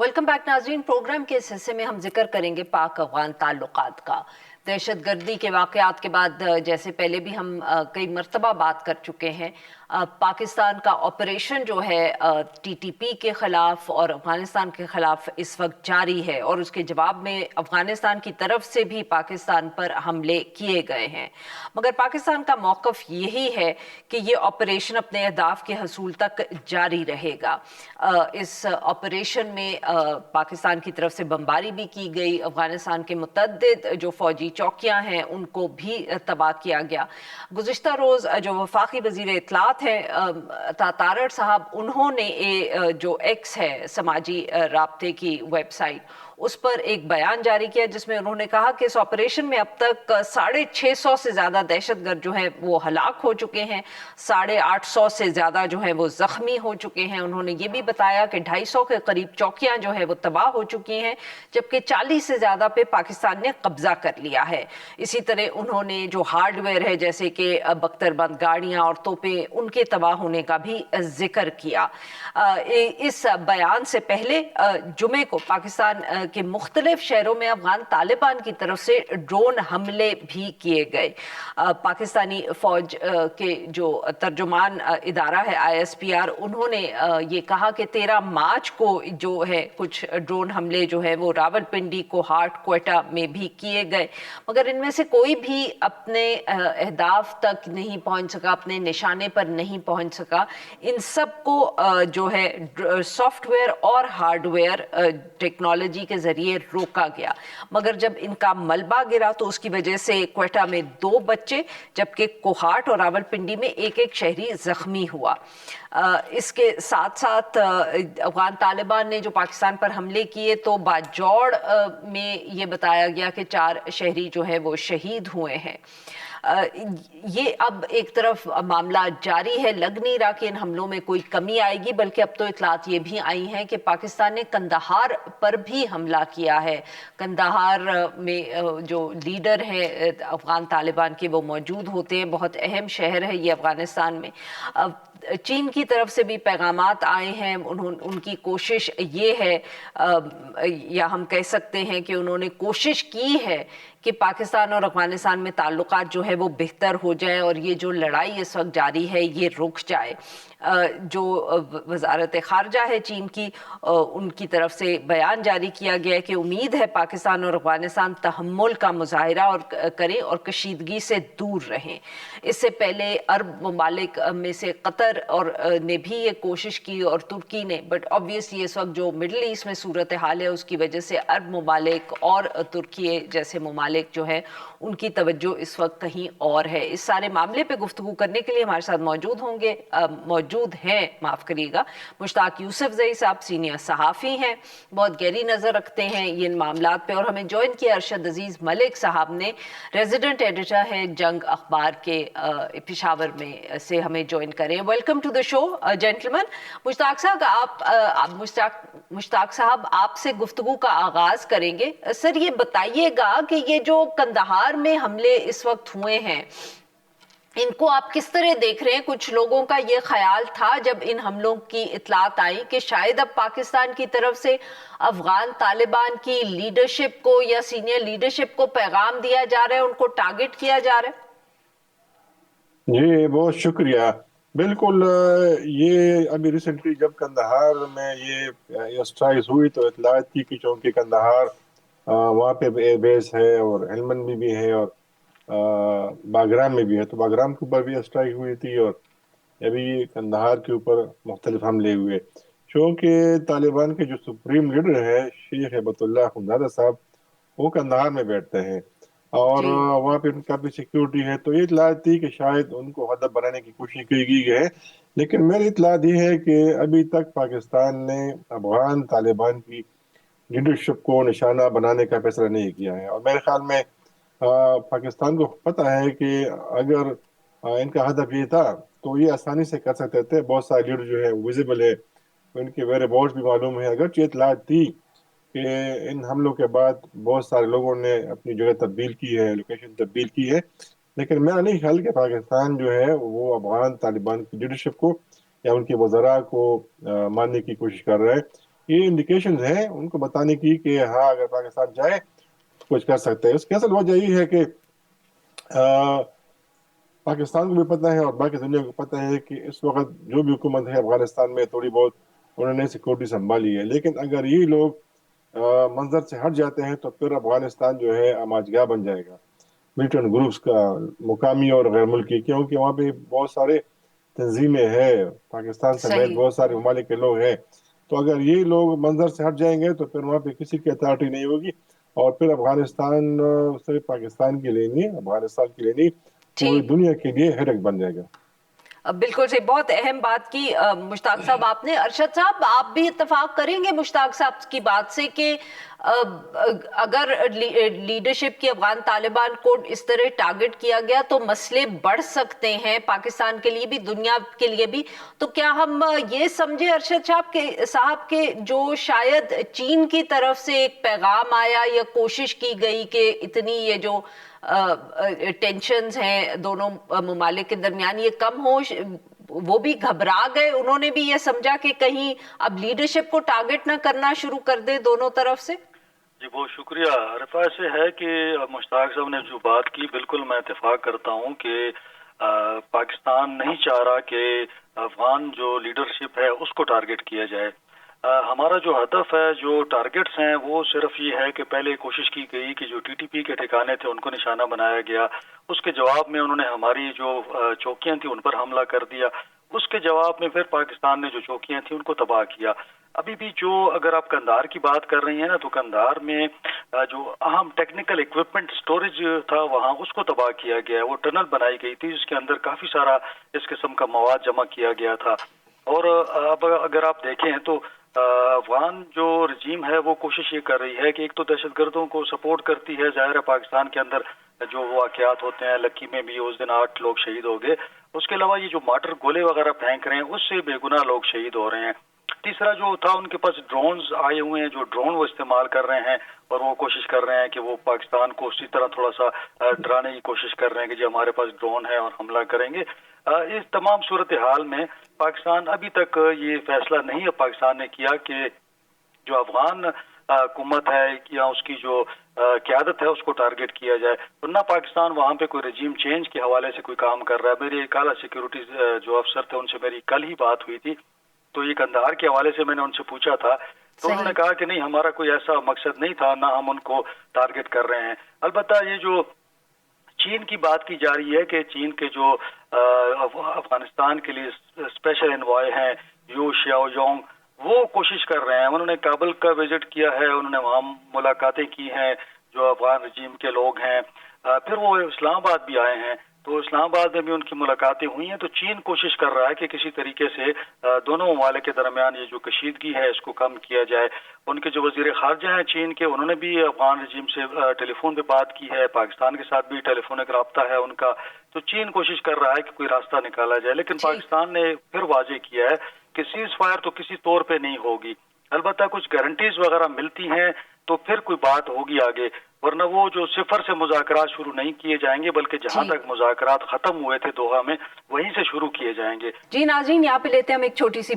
Welcome back नाजरीन। Programme के इस हिस्से में हम जिक्र करेंगे पाक अफगान ताल्लुकात का। दहशत गर्दी के वाक़यात के बाद जैसे पहले भी हम कई मरतबा बात कर चुके हैं, पाकिस्तान का ऑपरेशन जो है टीटीपी के ख़िलाफ़ और अफ़गानिस्तान के ख़िलाफ़ इस वक्त जारी है और उसके जवाब में अफ़गानिस्तान की तरफ से भी पाकिस्तान पर हमले किए गए हैं। मगर पाकिस्तान का मौक़िफ़ यही है कि ये ऑपरेशन अपने अहदाफ के हसूल तक जारी रहेगा। इस ऑपरेशन में पाकिस्तान की तरफ से बमबारी भी की गई, अफ़गानिस्तान के मुतअद्दिद जो फ़ौजी चौकियाँ हैं उनको भी तबाह किया गया। गुज़िश्ता रोज़ जो वफाकी वज़ीर इत्तलात हैं तारड़ साहब, उन्होंने जो एक्स है समाजी राब्ते की वेबसाइट, उस पर एक बयान जारी किया जिसमें उन्होंने कहा कि इस ऑपरेशन में अब तक 650 से ज़्यादा दहशतगर्द जो हैं वो हलाक हो चुके हैं, 850 से ज़्यादा जो है वो ज़ख्मी हो चुके हैं। उन्होंने ये भी बताया कि 250 के करीब चौकियाँ जो है वो तबाह हो चुकी हैं, जबकि 40 से ज़्यादा पे पाकिस्तान ने कब्जा कर लिया है। इसी तरह उन्होंने जो हार्डवेयर है जैसे कि बख्तरबंद गाड़ियाँ और तोपें, उनके तबाह होने का भी जिक्र किया। इस बयान से पहले जुमे को पाकिस्तान के मुख्तलिफ शहरों में अफगान तालिबान की तरफ से ड्रोन हमले भी किए गए। पाकिस्तानी फौज के जो तर्जुमान इदारा है ISPR, उन्होंने ये कहा कि 13 मार्च को जो है कुछ ड्रोन हमले जो है वो रावलपिंडी, कोहाट, क्वेटा में भी किए गए, मगर इनमें से कोई भी अपने अहदाफ तक नहीं पहुंच सका, अपने निशाने पर नहीं पहुंच सका। इन सब को जो है सॉफ्टवेयर और हार्डवेयर टेक्नोलॉजी के ज़रिए रोका गया, मगर जब इनका मलबा गिरा तो उसकी वजह से क्वेटा में 2 बच्चे जबकि कोहाट और रावलपिंडी में एक शहरी ज़ख्मी हुआ। इसके साथ साथ अफगान तालिबान ने जो पाकिस्तान पर हमले किए तो बाजौड़ में ये बताया गया कि 4 शहरी जो है वो शहीद हुए हैं। ये अब एक तरफ मामला जारी है, लग नहीं रहा कि इन हमलों में कोई कमी आएगी, बल्कि अब तो इतलात ये भी आई हैं कि पाकिस्तान ने कंदहार पर भी हमला किया है। कंदहार में जो लीडर है अफगान तालिबान के वो मौजूद होते हैं, बहुत अहम शहर है ये अफगानिस्तान में। चीन की तरफ से भी पैगामात आए हैं, उनकी कोशिश ये है या हम कह सकते हैं कि उन्होंने कोशिश की है कि पाकिस्तान और अफगानिस्तान में ताल्लुकात जो है वो बेहतर हो जाए और ये जो लड़ाई इस वक्त जारी है ये रुक जाए। जो वजारत खारजा है चीन की, उनकी तरफ से बयान जारी किया गया है कि उम्मीद है पाकिस्तान और अफगानिस्तान तहम्मुल का मुजाहिरा और करें और कशीदगी से दूर रहें। इससे पहले अरब ममालिक में से कतर और ने भी ये कोशिश की और तुर्की ने, बट ऑब्वियसली इस वक्त जो मिडल ईस्ट में सूरत हाल है उसकी वजह से अरब ममालिक और तुर्की जैसे ममालिक जो है उनकी तवज्जो इस वक्त कहीं और है। इस सारे मामले पे गुफ्तगू करने के लिए हमारे साथ मौजूद हैं माफ़ करिएगा, मुश्ताक यूसुफजई साहब, सीनियर सहाफ़ी हैं, बहुत गहरी नज़र रखते हैं ये इन मामलात पे, और हमें ज्वाइन किया अरशद अजीज़ मलिक साहब ने, रेजिडेंट एडिटर हैं जंग अखबार के, पेशावर में से हमें ज्वाइन करें। Welcome to the show gentleman. Mushtaq साहब, मुश्ताक साहब आपसे गुफ्तगू का आगाज़ करेंगे। सर ये बताइएगा कि ये जो कंदहार में हमले इस वक्त हुए हैं इनको आप किस तरह देख रहे हैं? कुछ लोगों का ये ख्याल था जब इन हमलों की इतलात आई कि शायद अब पाकिस्तान की तरफ से अफगान तालिबान की लीडरशिप को या सीनियर लीडरशिप को पैगाम दिया जा रहा है, उनको टारगेट किया जा रहा है। जी बहुत शुक्रिया। बिल्कुल, ये अभी रिसेंटली जब कंदहार में ये स्ट्राइक हुई तो इतलात थी कि चूँकि कंदहार वहाँ पे एयर बेस है और हेलमंद में भी है और बागराम में भी है, तो बागराम के ऊपर भी स्ट्राइक हुई थी और अभी कंदहार के ऊपर मुख्तलिफ हमले हुए। चूँकि तालिबान के जो सुप्रीम लीडर है शेख हेबतुल्लाह अखुंज़ादा साहब, वो कंदहार में बैठते हैं और जी वहाँ पे उनका भी सिक्योरिटी है, तो ये इतलात थी कि शायद उनको हदफ बनाने की कोशिश की गई है। लेकिन मेरी इतलात ये है कि अभी तक पाकिस्तान ने अफगान तालिबान की लीडरशिप को निशाना बनाने का फैसला नहीं किया है, और मेरे ख्याल में पाकिस्तान को पता है कि अगर इनका हदफ ये था तो ये आसानी से कर सकते थे। बहुत सारे लीडर जो है विजिबल है, तो इनके वेरे बोर्ड भी मालूम है। अगर ये इतलात थी कि इन हमलों के बाद बहुत सारे लोगों ने अपनी जगह तब्दील की है, लोकेशन तब्दील की है, लेकिन मेरा नहीं ख्याल कि पाकिस्तान जो है वो अफगान तालिबान की लीडरशिप को या उनके वज़रा को मानने की कोशिश कर रहा है। ये इंडिकेशंस हैं उनको बताने की कि हाँ अगर पाकिस्तान जाए तो कुछ कर सकते हैं। इसकी असल वजह यही है कि पाकिस्तान को भी पता है और बाकी दुनिया को पता है कि इस वक्त जो भी हुकूमत है अफगानिस्तान में थोड़ी बहुत उन्होंने सिक्योरिटी संभाली है, लेकिन अगर ये लोग मंजर से हट जाते हैं तो फिर अफगानिस्तान जो है आमाजगाह बन जाएगा मिलिटेंट ग्रुप्स का, मुकामी और गैर मुल्की, क्योंकि वहाँ पे बहुत सारे तंजीमें हैं, पाकिस्तान समेत सही। बहुत सारे ममालिक के लोग हैं। तो अगर ये लोग मंजर से हट जाएंगे तो फिर वहाँ पे किसी की अथॉरिटी नहीं होगी और फिर अफगानिस्तान सिर्फ पाकिस्तान के लिए नहीं, अफगानिस्तान के लिए नहीं, पूरी जी, दुनिया के लिए हेडेक बन जाएगा। बिल्कुल सही, बहुत अहम बात की मुश्ताक साहब आपने। अरशद साहब, आप भी इत्तेफाक करेंगे मुश्ताक साहब की बात से कि अगर लीडरशिप की अफगान तालिबान को इस तरह टारगेट किया गया तो मसले बढ़ सकते हैं पाकिस्तान के लिए भी, दुनिया के लिए भी। तो क्या हम ये समझे अरशद साहब के जो शायद चीन की तरफ से एक पैगाम आया या कोशिश की गई कि इतनी ये जो टेंशन्स हैं दोनों ममालिक के दरमियान ये कम हो, वो भी घबरा गए, उन्होंने भी ये समझा कि कहीं अब लीडरशिप को टारगेट ना करना शुरू कर दे दोनों तरफ से? जी बहुत शुक्रिया। अरफा से है कि मुश्ताक साहब ने जो बात की बिल्कुल मैं इत्तेफाक करता हूँ कि पाकिस्तान नहीं चाह रहा कि अफगान जो लीडरशिप है उसको टारगेट किया जाए। हमारा जो हदफ है, जो टारगेट्स हैं, वो सिर्फ ये है कि पहले कोशिश की गई कि जो टीटीपी के ठिकाने थे उनको निशाना बनाया गया, उसके जवाब में उन्होंने हमारी जो चौकियां थी उन पर हमला कर दिया, उसके जवाब में फिर पाकिस्तान ने जो चौकियां थी उनको तबाह किया। अभी भी जो अगर आप कंधार की बात कर रही हैं ना, तो कंधार में जो अहम टेक्निकल इक्विपमेंट स्टोरेज था वहाँ उसको तबाह किया गया है। वो टनल बनाई गई थी जिसके अंदर काफी सारा इस किस्म का मवाद जमा किया गया था। और अब अगर आप देखें तो अफगान जो रजीम है वो कोशिश ये कर रही है कि एक तो दहशतगर्दों को सपोर्ट करती है, जाहिर है पाकिस्तान के अंदर जो वाकयात होते हैं, लक्की में भी उस दिन 8 लोग शहीद हो गए, उसके अलावा ये जो मार्टर गोले वगैरह फेंक रहे हैं उससे बेगुनाह लोग शहीद हो रहे हैं। तीसरा जो था, उनके पास ड्रोन्स आए हुए हैं, जो ड्रोन वो इस्तेमाल कर रहे हैं और वो कोशिश कर रहे हैं कि वो पाकिस्तान को उसी तरह थोड़ा सा डराने की कोशिश कर रहे हैं कि जी हमारे पास ड्रोन है और हमला करेंगे। इस तमाम सूरत हाल में पाकिस्तान अभी तक ये फैसला नहीं पाकिस्तान ने किया कि जो अफगान हुकूमत है या उसकी जो क़यादत है उसको टारगेट किया जाए, वरना पाकिस्तान वहाँ पे कोई रजीम चेंज के हवाले से कोई काम कर रहा है। मेरे एक आला सिक्योरिटी जो अफसर थे उनसे मेरी कल ही बात हुई थी, तो ये कंधार के हवाले से मैंने उनसे पूछा था, तो उन्होंने कहा कि नहीं, हमारा कोई ऐसा मकसद नहीं था, ना हम उनको टारगेट कर रहे हैं। अलबत्ता ये जो चीन की बात की जा रही है कि चीन के जो अफगानिस्तान के लिए स्पेशल एनवॉय हैं यू शियाओयोंग, वो कोशिश कर रहे हैं। उन्होंने काबुल का विजिट किया है, उन्होंने वहाँ मुलाकातें की हैं जो अफगान रजीम के लोग हैं, फिर वो इस्लामाबाद भी आए हैं, तो इस्लामाबाद में भी उनकी मुलाकातें हुई हैं। तो चीन कोशिश कर रहा है कि किसी तरीके से दोनों ममालिक के दरमियान ये जो कशीदगी है इसको कम किया जाए। उनके जो वजीर खारजा हैं चीन के, उन्होंने भी अफगान रजीम से टेलीफोन पे बात की है, पाकिस्तान के साथ भी टेलीफोनिक रब्ता है उनका। तो चीन कोशिश कर रहा है कि कोई रास्ता निकाला जाए, लेकिन पाकिस्तान ने फिर वाजे किया है कि सीज फायर तो किसी तौर पे नहीं होगी। अलबत्ता कुछ गारंटीज वगैरह मिलती हैं तो फिर कोई बात होगी आगे, वरना वो जो सिफर से मुज़ाकरात शुरू नहीं किए जाएंगे, बल्कि जहां तक मुज़ाकरात खत्म हुए थे दोहा में वहीं से शुरू किए जाएंगे। जी नाज़रीन, यहाँ पे लेते हैं हम एक छोटी सी